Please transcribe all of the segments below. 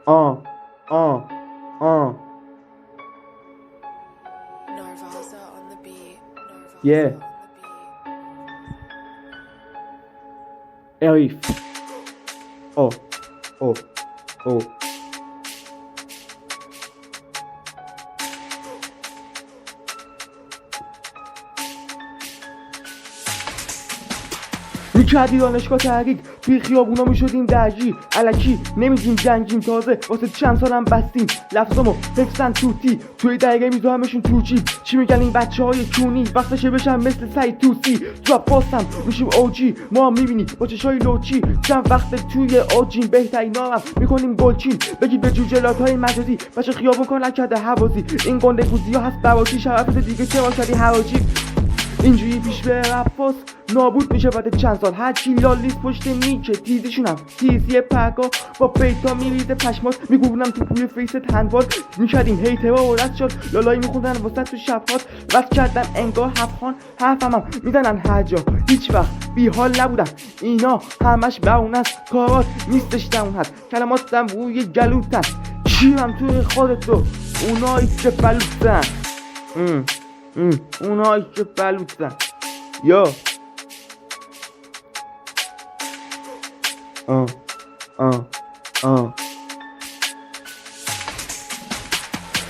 آه آه آه Narvaza on the beat. Narvaza yeah on the beat. Arif oh oh oh میکردی دانشگاه تحریک توی خیابونا میشدیم درجی الکی نمیگیم جنگیم تازه واسه چند سالم بستیم لفظامو حفظن توتی توی دقیقه میذارمشون تو جیب چی میگن این بچه های کونی وقتشه بشن مثل سعید توسی تو باستم میشیم اوجی ما میبینی با چشای لوچی چند وقت توی اوجیم بهترین نامم میکنیم گلچین بگی به جوجلات های مجازی بچه خیابون کار نکرده حوازی این گنده گوزی ها هست بواشی شرفت دیگه چه واسدی حواجی اینجوری پیش به رفاس نابود میشه بعد چند سال هرچی لالیز پشت میکه تیزیشونم تیزی پرگاه با بیتا میریزه پشمات میگونم تو پوی فیست هندبال میکردیم هیترها و رد شد لالایی میخوندن واسه تو شبهات رد کردم انگار هفخان حرفمم میزنن هر جا هیچ وقت بی حال نبودم اینا همش برون از کارات نیستش دمون هست کلماتم روی گلوتن کیرم توی خودتو اونایی که بلوتن اونایی که بلوتن یا آه آه آه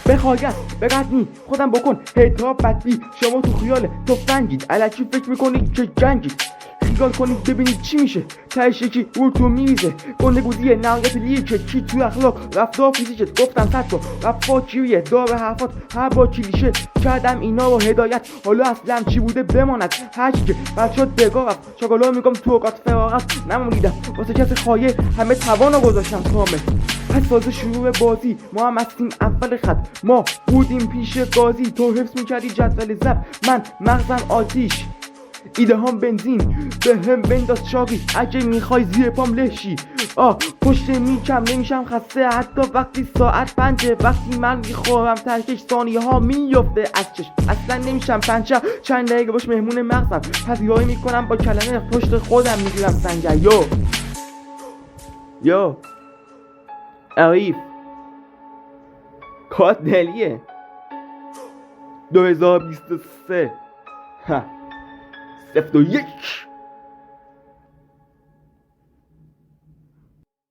بخواگت بقدنی خودم بکن هیترا بدبی شما تو خیال تو فنگید علکی فکر میکنید که جنگید خیال کنید ببینید چی میشه تهش یکی رو تو میریزه گندگوزی نهایت لیکه چی توی اخلاق رفتار فیزیکت گفتم صد تا رفا چیریه دار حرفات هر با کلیشه کردم اینا رو هدایت حالا اصلا چی بوده بماند هرچی که بد شد بگاه رفت چاکالا میگم تو اوقات فراغت نمونیدم واسه کسی خواهی همه توانو گذاشتم کامل پس تازه شروع بازی ما هم هستیم اول خط ما بودیم پیش گازی تو حفظ میکردی جدول زب من مغزم آتیش ایده هم بنزین به هم بنداز چاقی اگه میخوای زیر پام لشی پشت میکم نمیشم خسته حتی وقتی ساعت 5 وقتی من میخورم ترکش ثانیه ها میفته از چشم اصلا نمیشم پنچه چند دقیقه باش مهمون مغزم پذیرایی میکنم با کلمه پشت خودم میگیرم سنگر یو عریف کات دلیه 2023 0 و 1